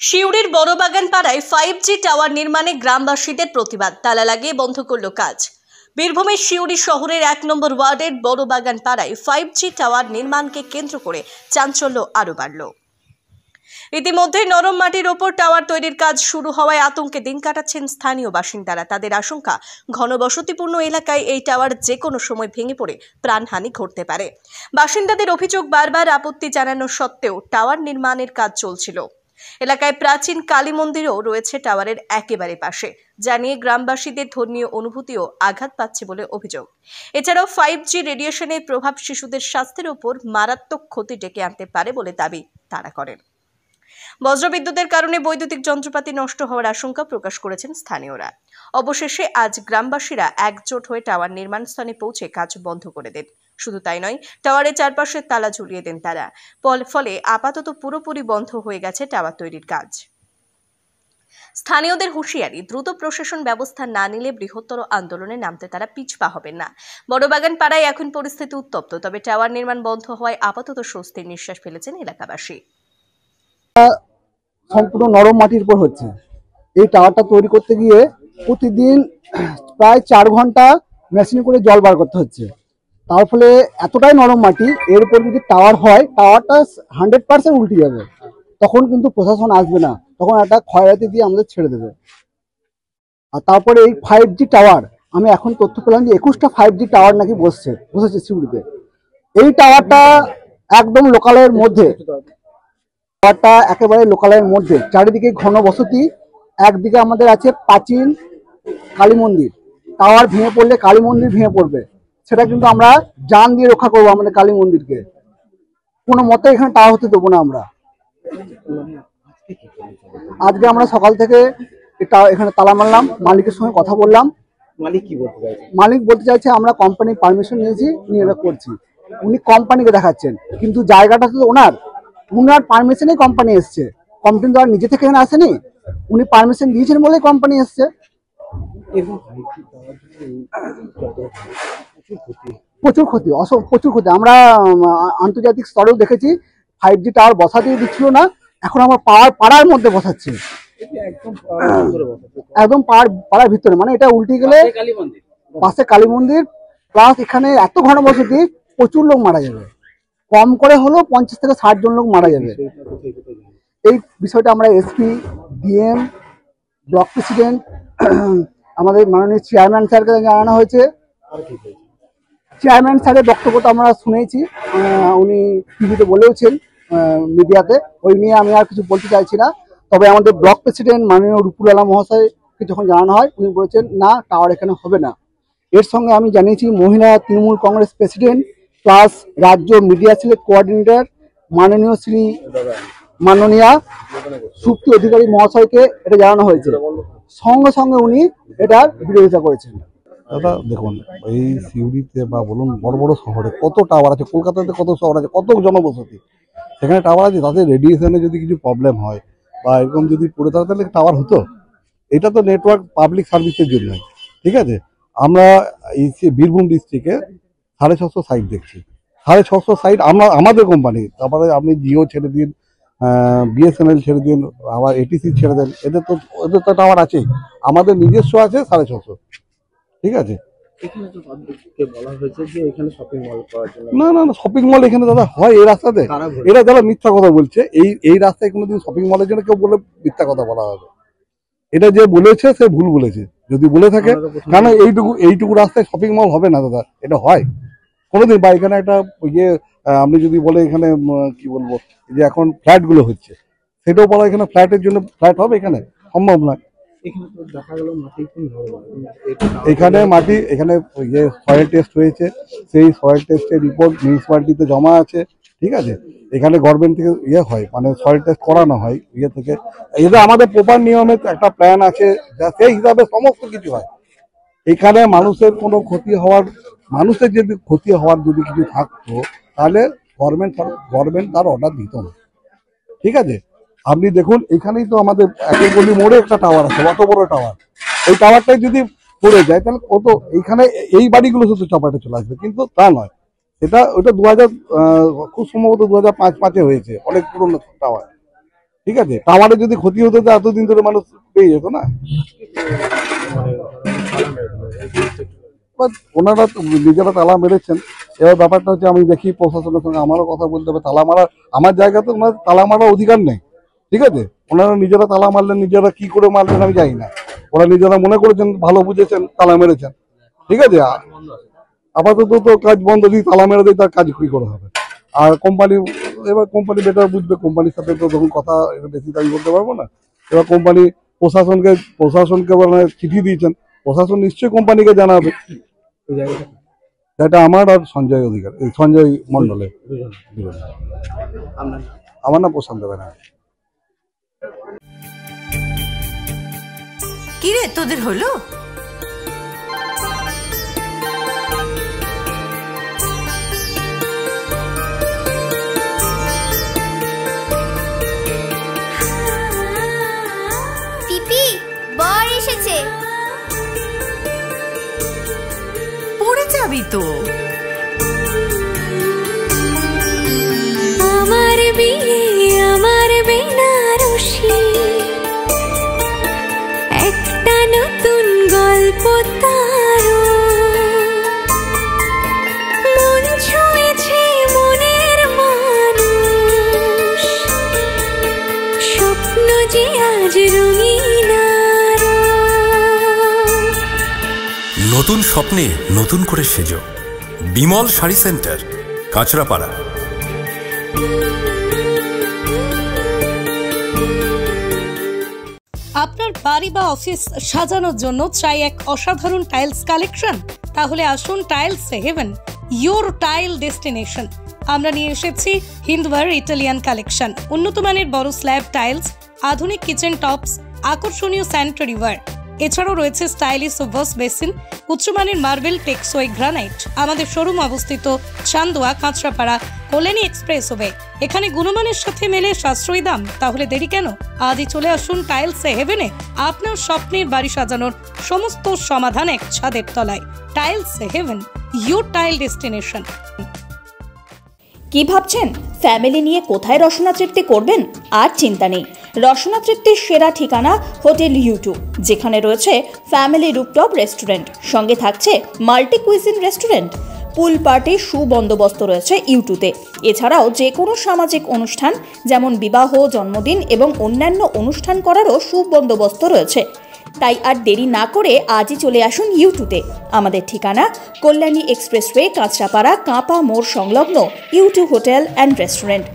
সিউড়ির বড়বাগান পাড়ায় 5G tower নির্মাণে গ্রামবাসীদের প্রতিবাদ। তালা লাগিয়ে বন্ধ করল কাজ। বীরভূমের সিউড়ি শহরের 1 নম্বর ওয়ার্ডের বড়বাগান পাড়ায় 5G টাওয়ার নির্মাণকে কেন্দ্র করে চাঞ্চল্য আরও বাড়ল। ইতিমধ্যে নরম মাটির ওপর টাওয়ার তৈরির কাজ শুরু হওয়ায় আতঙ্কে দিন কাটাচ্ছেন স্থানীয় বাসিন্দারা। তাদের আশঙ্কা, ঘনবসতিপূর্ণ এলাকায় এই টাওয়ার যে কোনো সময় ভেঙে পড়ে প্রাণহানি ঘটতে পারে। বাসিন্দাদের অভিযোগ, বারবার আপত্তি জানানো সত্ত্বেও টাওয়ার নির্মাণের কাজ চলছিল। এলাকায় প্রাচীন কালী মন্দিরও রয়েছে টাওয়ারের একেবারে পাশে, যা নিয়ে গ্রামবাসীদের ধর্মীয় অনুভূতিও আঘাত পাচ্ছে বলে অভিযোগ। এছাড়াও 5G রেডিয়েশনের প্রভাব শিশুদের স্বাস্থ্যের উপর মারাত্মক ক্ষতি ডেকে আনতে পারে বলে দাবি তারা করেন। বজ্রবিদ্যুতের কারণে বৈদ্যুতিক যন্ত্রপাতি নষ্ট হওয়ার আশঙ্কা প্রকাশ করেছেন স্থানীয়রা। অবশেষে আজ গ্রামবাসীরা একজোট হয়ে টাওয়ার নির্মাণ স্থানে পৌঁছে কাজ বন্ধ করে দেন। শুধু তাই নয়, টাওয়ারের চারপাশে তালা ঝুলিয়ে দেন তারা। ফলে আপাতত পুরোপুরি বন্ধ হয়ে গেছে টাওয়ার তৈরির কাজ। স্থানীয়দের হুঁশিয়ারি, দ্রুত প্রশাসন ব্যবস্থা না নিলে বৃহত্তর আন্দোলনে নামতে তারা পিছপা হবেন না। বড়বাগান পাড়ায় এখন পরিস্থিতি উত্তপ্ত, তবে টাওয়ার নির্মাণ বন্ধ হওয়ায় আপাতত স্বস্তির নিঃশ্বাস ফেলেছেন এলাকাবাসী। সম্পূর্ণ নরম মাটির উপর হচ্ছে। এই টাওয়ারটা তৈরি করতে গিয়ে প্রতিদিন প্রায় 4 ঘন্টা মেশিন করে জল বার করতে হচ্ছে। তার ফলে এতটাই নরম মাটি, এর উপর যদি টাওয়ার হয়, টাওয়ারটা 100% উল্টে যাবে। তখন কিন্তু প্রশাসন আসবে না, তখন একটা ক্ষয়রাতি দিয়ে আমাদের ছেড়ে দেবে। আর তারপরে এই 5G টাওয়ার, আমি এখন তথ্য পেলাম যে 21টা 5G টাওয়ার নাকি বসেছে সিউড়িতে। এই টাওয়ারটা একদম লোকালয়ের মধ্যে, টাওয়ারটা একেবারে লোকালয়ের মধ্যে, চারিদিকে ঘনবসতি। একদিকে আমাদের আছে প্রাচীন কালী মন্দির, টাওয়ার ভেঙে পড়লে কালী মন্দির ভেঙে পড়বে, সেটা কিন্তু আমরা জান দিয়ে রক্ষা করবো আমাদের কালী মন্দিরকে। কোনো মতে এখানে টাওয়ার হতে দেবো না আমরা। আজকে আমরা সকাল থেকে এখানে তালা মারলাম, মালিকের সঙ্গে কথা বললাম। মালিক বলতে চাইছে আমরা কোম্পানির পারমিশন নিয়েছি, নিয়ে এটা করছি। উনি কোম্পানিকে দেখাচ্ছেন, কিন্তু জায়গাটা তো উনার পারমিশনেই কোম্পানি এসছে। কোম্পানি তো আর নিজে থেকে এখানে আসেনি, উনি পারমিশন দিয়েছেন বলেই কোম্পানি এসছে। প্রচুর ক্ষতি, প্রচুর ক্ষতি। আমরা আন্তর্জাতিক স্তরেও দেখেছি 5G টাওয়ার বসাতেই দিচ্ছিল না, এখন আমার পাড়ার মধ্যে বসাচ্ছে, একদম পাড়ার ভিতরে। মানে এটা উল্টে গেলে পাশে কালী মন্দির, প্লাস এখানে এত ঘনবসতি, প্রচুর লোক মারা যাবে। কম করে হলেও 50 থেকে 60 জন লোক মারা যাবে। এই বিষয়টা আমরা এসপি, ডিএম, ব্লক প্রেসিডেন্ট, আমাদের মাননীয় চেয়ারম্যান স্যারকে জানানো হয়েছে। চেয়ারম্যান স্যারের বক্তব্যটা আমরা শুনেছি, উনি টিভিতে বলেওছেন, মিডিয়াতে। ওই নিয়ে আমি আর কিছু বলতে চাইছি না। তবে আমাদের ব্লক প্রেসিডেন্ট মাননীয় রূপুল আলা মহাশয়কে যখন জানানো হয়, উনি বলেছেন না, টাওয়ার এখানে হবে না। এর সঙ্গে আমি জানিয়েছি মহিলা তৃণমূল কংগ্রেস প্রেসিডেন্ট প্লাস রাজ্য মিডিয়া সেলের কোঅর্ডিনেটর মাননীয়া সুপ্তি অধিকারী মহাশয়কে এটা জানানো হয়েছে। সঙ্গে সঙ্গে উনি এটার বিরোধিতা করেছেন। দাদা দেখুন, এই সিউড়িতে বা বলুন বড় বড় শহরে কত টাওয়ার আছে, কলকাতাতে কত শহর আছে, কত জনবসতি, সেখানে টাওয়ার আছে। তাদের রেডিয়েশনে যদি কিছু প্রবলেম হয় বা এরকম যদি পড়ে থাকে, তাহলে টাওয়ার হতো। এটা তো নেটওয়ার্ক পাবলিক সার্ভিসের জন্য, ঠিক আছে। আমরা এই বীরভূম ডিস্ট্রিক্টে 650 সাইট দেখছি, 650 সাইট আমাদের কোম্পানি। তারপরে আপনি জিও ছেড়ে দিন, বিএসএনএল ছেড়ে দিন, আবার এটিসি ছেড়ে দেন, এদের তো টাওয়ার আছেই। আমাদের নিজস্ব আছে 650, ঠিক আছে। না না না, শপিং মল এখানে দাদা হয় এই রাস্তাতে? এরা যারা মিথ্যা কথা বলছে, এই রাস্তায় কোনোদিন শপিং মলের জন্য কেউ বলে মিথ্যা কথা বলা হবে? এটা যে বলেছে সে ভুল বলেছে, যদি বলে থাকে। কারণ এইটুকু রাস্তায় শপিং মল হবে না দাদা, এটা হয় কোনোদিন? বা এখানে একটা আপনি যদি বলে এখানে কি বলবো, যে এখন ফ্ল্যাট গুলো হচ্ছে, সেটাও বলা এখানে ফ্ল্যাটের জন্য ফ্ল্যাট হবে? এখানে সম্ভব নয়। এখানে মাটি, এখানে সয়েল টেস্ট হয়েছে, সেই সয়েল টেস্টের রিপোর্ট মিউনিসিপালিটিতে জমা আছে, ঠিক আছে। এখানে গভর্নমেন্ট থেকে হয়, মানে সয়েল টেস্ট করানো হয় থেকে। এটা আমাদের প্রপার নিয়মে একটা প্ল্যান আছে, যা সেই হিসাবে সমস্ত কিছু হয়। এখানে মানুষের কোনো ক্ষতি হওয়ার, মানুষের যদি ক্ষতি হওয়ার যদি কিছু থাকতো, তাহলে গভর্নমেন্ট তার অর্ডার দিত না, ঠিক আছে। আপনি দেখুন, এখানেই তো আমাদের একের গলি মোড়ে একটা টাওয়ার আছে, অত বড় টাওয়ার। এই টাওয়ারটাই যদি পড়ে যায়, তাহলে কত এইখানে এই বাড়িগুলো শুধু চাপাটা চলে আসবে, কিন্তু তা নয়। ওটা 2000 খুব সম্ভবত 2005-5 হয়েছে, অনেক পুরনো টাওয়ার। ঠিক আছে, টাওয়ারে যদি ক্ষতি হতো তো এতদিন ধরে মানুষ পেয়ে যেত না। ওনারা নিজেরা তালা মেরেছেন। এবার ব্যাপারটা হচ্ছে, আমি দেখি প্রশাসনের সঙ্গে আমারও কথা বলতে হবে। তালা মারা আমার জায়গাতে ওনার তালা মারার অধিকার নেই, ঠিক আছে। ওনারা নিজেরা তালা মারলেন, নিজেরা কি করে মারলেন আমি জানি না। ওরা নিজেরা মনে করেছেন, ভালো বুঝেছেন, তালা মেরেছেন, ঠিক আছে। আপাতত তো কাজ বন্ধ, যদি তালা মেরে দেয় তার কাজ কি করে হবে। আর কোম্পানি, এবার কোম্পানি বেটার বুঝবে, কোম্পানির সাথে তো তখন কথা বেশি দাবি করতে পারবো না। এবার কোম্পানি প্রশাসনকে মানে চিঠি দিয়েছেন, প্রশাসন নিশ্চয়ই কোম্পানিকে জানাবে। এটা আমার আর সঞ্জয় অধিকার, এই সঞ্জয় মন্ডলের। আমার নাম প্রশান্ত ব্যানার্জি। কি রে তোদের হলো? পিপি, বর এসেছে। পড়ে যাবি তো। আমার বিয়ে, আমার বেনারসি, একটা নতুন গল্প তারো, মন ছুঁয়েছে মনের মানুষ, স্বপ্ন যে আজ রঙিন আরো। নতুন স্বপ্নে নতুন করে সেজো, বিমল শাড়ি সেন্টার, কাঁচরাপাড়া। আপনার বাড়ি বা অফিস সাজানোর জন্য চাই এক অসাধারণ টাইলস কালেকশন? তাহলে আসুন tiles heaven, your tile destination. আমরা নিয়ে এসেছি হিন্দওয়ার ইটালিয়ান কালেকশন, উন্নত মানের বড় স্ল্যাব টাইলস, আধুনিক কিচেন টপস, আকর্ষণীয় স্যানিটারি ওয়্যার। এছাড়াও রয়েছে স্টাইলিশ ওয়াশ বেসিন, উচ্চমানের মার্বেল, টেক্সোই, গ্রানাইট। আমাদের শোরুম অবস্থিত চান্দোয়া, কাঁচরাপাড়া, কল্যাণী এক্সপ্রেসওয়ে। এখানে গুণমানের সাথে মেলে সাশ্রয়ী দাম। তাহলে দেরি কেন? আজই চলে আসুন টাইলস হেভেনে। আপনার স্বপ্নের বাড়ি সাজানোর সমস্ত সমাধান এক ছাদের তলায়। Tiles heaven, your tile destination. কি ভাবছেন ফ্যামিলি নিয়ে কোথায় রসনা তৃপ্তি করবেন? আর চিন্তা নেই, রসনা তৃপ্তির সেরা ঠিকানা হোটেল ইউ2, যেখানে রয়েছে ফ্যামিলি রুফটপ রেস্টুরেন্ট, সঙ্গে থাকছে মাল্টি কুইজিন রেস্টুরেন্ট। পুল পার্টির সুবন্দোবস্ত রয়েছে ইউ2তে। এছাড়াও যে কোনো সামাজিক অনুষ্ঠান যেমন বিবাহ, জন্মদিন এবং অন্যান্য অনুষ্ঠান করারও সুবন্দোবস্ত রয়েছে। তাই আর দেরি না করে আজই চলে আসুন ইউ2তে। আমাদের ঠিকানা কল্যাণী এক্সপ্রেসওয়ে, কাঁচরাপাড়া, কাঁপা মোড় সংলগ্ন ইউ2 হোটেল অ্যান্ড রেস্টুরেন্ট।